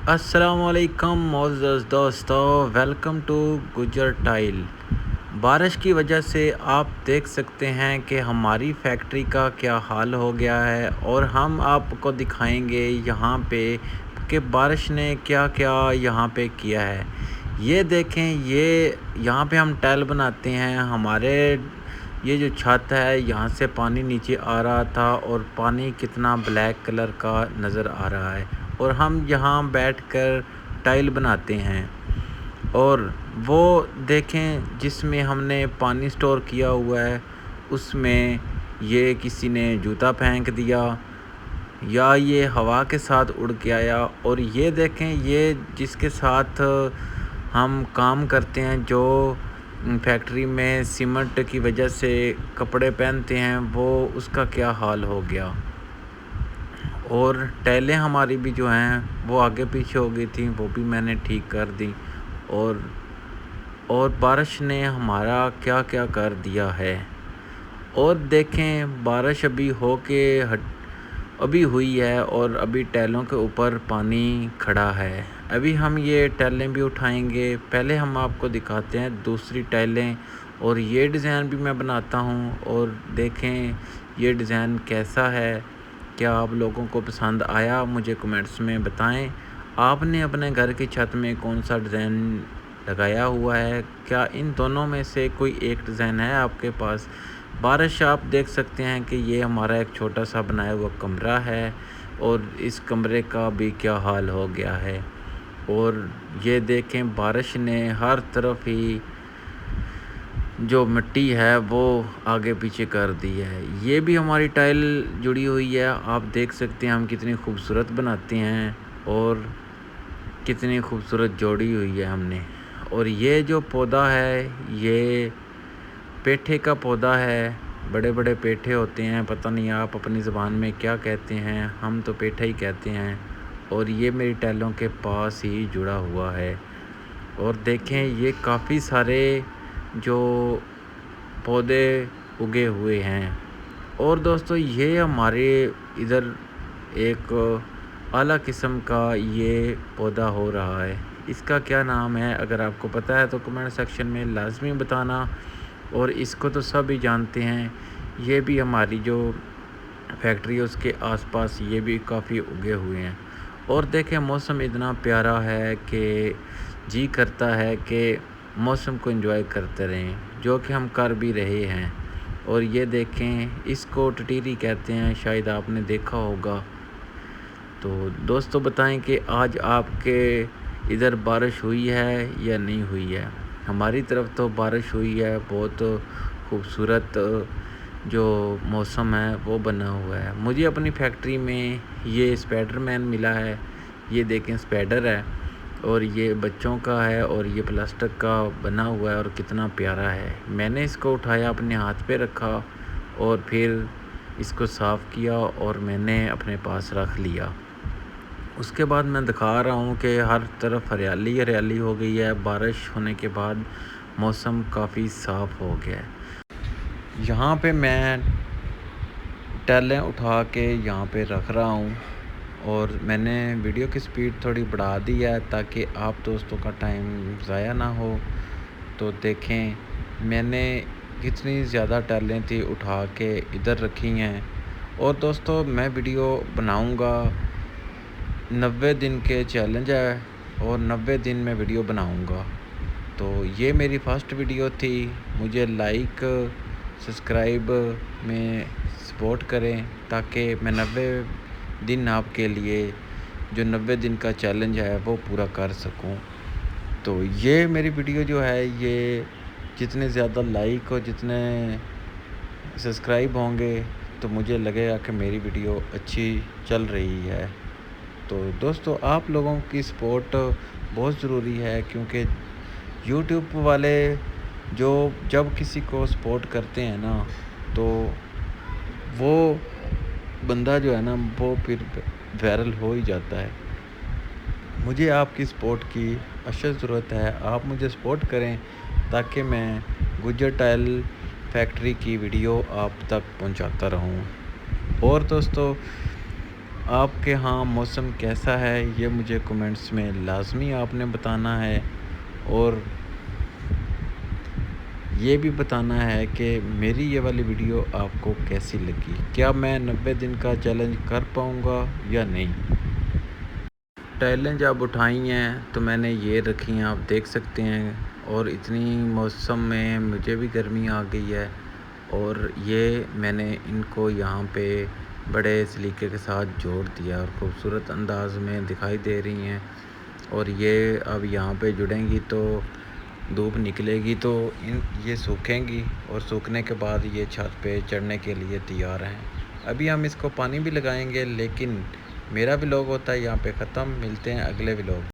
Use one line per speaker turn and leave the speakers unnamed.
السلام علیکم معزز دوستو، ویلکم ٹو گجر ٹائل۔ بارش کی وجہ سے آپ دیکھ سکتے ہیں کہ ہماری فیکٹری کا کیا حال ہو گیا ہے، اور ہم آپ کو دکھائیں گے یہاں پہ کہ بارش نے کیا کیا یہاں پہ کیا ہے۔ یہ دیکھیں، یہاں پہ ہم ٹائل بناتے ہیں۔ ہمارے یہ جو چھت ہے، یہاں سے پانی نیچے آ رہا تھا، اور پانی کتنا بلیک کلر کا نظر آ رہا ہے، اور ہم یہاں بیٹھ کر ٹائل بناتے ہیں۔ اور وہ دیکھیں جس میں ہم نے پانی سٹور کیا ہوا ہے، اس میں یہ کسی نے جوتا پھینک دیا یا یہ ہوا کے ساتھ اڑ کے آیا۔ اور یہ دیکھیں، یہ جس کے ساتھ ہم کام کرتے ہیں، جو فیکٹری میں سیمنٹ کی وجہ سے کپڑے پہنتے ہیں، وہ اس کا کیا حال ہو گیا۔ اور ٹائلیں ہماری بھی جو ہیں وہ آگے پیچھے ہو گئی تھیں، وہ بھی میں نے ٹھیک کر دی۔ اور بارش نے ہمارا کیا کیا کر دیا ہے۔ اور دیکھیں، بارش ابھی ہوئی ہے، اور ابھی ٹائلوں کے اوپر پانی کھڑا ہے۔ ابھی ہم یہ ٹائلیں بھی اٹھائیں گے۔ پہلے ہم آپ کو دکھاتے ہیں دوسری ٹائلیں، اور یہ ڈیزائن بھی میں بناتا ہوں۔ اور دیکھیں یہ ڈیزائن کیسا ہے، کیا آپ لوگوں کو پسند آیا، مجھے کمنٹس میں بتائیں۔ آپ نے اپنے گھر کی چھت میں کون سا ڈیزائن لگایا ہوا ہے؟ کیا ان دونوں میں سے کوئی ایک ڈیزائن ہے آپ کے پاس؟ بارش آپ دیکھ سکتے ہیں کہ یہ ہمارا ایک چھوٹا سا بنایا ہوا کمرہ ہے، اور اس کمرے کا بھی کیا حال ہو گیا ہے۔ اور یہ دیکھیں، بارش نے ہر طرف ہی جو مٹی ہے وہ آگے پیچھے کر دی ہے۔ یہ بھی ہماری ٹائل جڑی ہوئی ہے، آپ دیکھ سکتے ہیں ہم کتنی خوبصورت بناتے ہیں، اور کتنی خوبصورت جوڑی ہوئی ہے ہم نے۔ اور یہ جو پودا ہے، یہ پیٹھے کا پودا ہے۔ بڑے بڑے پیٹھے ہوتے ہیں، پتہ نہیں آپ اپنی زبان میں کیا کہتے ہیں، ہم تو پیٹھا ہی کہتے ہیں۔ اور یہ میری ٹائلوں کے پاس ہی جڑا ہوا ہے۔ اور دیکھیں، یہ کافی سارے جو پودے اگے ہوئے ہیں۔ اور دوستو، یہ ہمارے ادھر ایک اعلیٰ قسم کا یہ پودا ہو رہا ہے۔ اس کا کیا نام ہے؟ اگر آپ کو پتہ ہے تو کمنٹ سیکشن میں لازمی بتانا۔ اور اس کو تو سب ہی جانتے ہیں۔ یہ بھی ہماری جو فیکٹری ہے اس کے آس پاس یہ بھی کافی اگے ہوئے ہیں۔ اور دیکھیں، موسم اتنا پیارا ہے کہ جی کرتا ہے کہ موسم کو انجوائے کرتے رہیں، جو کہ ہم کر بھی رہے ہیں۔ اور یہ دیکھیں، اس کو ٹٹیری کہتے ہیں، شاید آپ نے دیکھا ہوگا۔ تو دوستو بتائیں کہ آج آپ کے ادھر بارش ہوئی ہے یا نہیں ہوئی ہے؟ ہماری طرف تو بارش ہوئی ہے، بہت خوبصورت جو موسم ہے وہ بنا ہوا ہے۔ مجھے اپنی فیکٹری میں یہ اسپائڈر مین ملا ہے۔ یہ دیکھیں، اسپائڈر ہے، اور یہ بچوں کا ہے، اور یہ پلاسٹک کا بنا ہوا ہے، اور کتنا پیارا ہے۔ میں نے اس کو اٹھایا، اپنے ہاتھ پہ رکھا، اور پھر اس کو صاف کیا، اور میں نے اپنے پاس رکھ لیا۔ اس کے بعد میں دکھا رہا ہوں کہ ہر طرف ہریالی ہریالی ہو گئی ہے۔ بارش ہونے کے بعد موسم کافی صاف ہو گیا ہے۔ یہاں پہ میں ٹائلیں اٹھا کے یہاں پہ رکھ رہا ہوں، اور میں نے ویڈیو کی سپیڈ تھوڑی بڑھا دی ہے تاکہ آپ دوستوں کا ٹائم ضائع نہ ہو۔ تو دیکھیں، میں نے کتنی زیادہ ٹائلیں تھی اٹھا کے ادھر رکھی ہیں۔ اور دوستو، میں ویڈیو بناؤں گا، 90 دن کے چیلنج ہے، اور 90 دن میں ویڈیو بناؤں گا۔ تو یہ میری فرسٹ ویڈیو تھی۔ مجھے لائک سبسکرائب میں سپورٹ کریں تاکہ میں 90 دن آپ کے لیے جو 90 دن کا چیلنج ہے وہ پورا کر سکوں۔ تو یہ میری ویڈیو جو ہے، یہ جتنے زیادہ لائک اور جتنے سبسکرائب ہوں گے تو مجھے لگے گا کہ میری ویڈیو اچھی چل رہی ہے۔ تو دوستو، آپ لوگوں کی سپورٹ بہت ضروری ہے، کیونکہ یوٹیوب والے جب کسی کو سپورٹ کرتے ہیں نا، تو وہ بندہ جو ہے نا وہ پھر وائرل ہو ہی جاتا ہے۔ مجھے آپ کی سپورٹ کی اشد ضرورت ہے۔ آپ مجھے سپورٹ کریں تاکہ میں گجر ٹائل فیکٹری کی ویڈیو آپ تک پہنچاتا رہوں۔ اور دوستو، آپ کے ہاں موسم کیسا ہے یہ مجھے کمنٹس میں لازمی آپ نے بتانا ہے، اور یہ بھی بتانا ہے کہ میری یہ والی ویڈیو آپ کو کیسی لگی، کیا میں 90 دن کا چیلنج کر پاؤں گا یا نہیں۔ ٹائلیں جب اٹھائی ہیں تو میں نے یہ رکھی ہیں، آپ دیکھ سکتے ہیں، اور اتنی موسم میں مجھے بھی گرمی آ گئی ہے، اور یہ میں نے ان کو یہاں پہ بڑے سلیقے کے ساتھ جوڑ دیا اور خوبصورت انداز میں دکھائی دے رہی ہیں، اور یہ اب یہاں پہ جڑیں گی تو دھوپ نکلے گی تو یہ سوکھیں گی، اور سوکھنے کے بعد یہ چھت پہ چڑھنے کے لیے تیار ہیں۔ ابھی ہم اس کو پانی بھی لگائیں گے، لیکن میرا ولاگ ہوتا ہے یہاں پہ ختم، ملتے ہیں اگلے ولاگ۔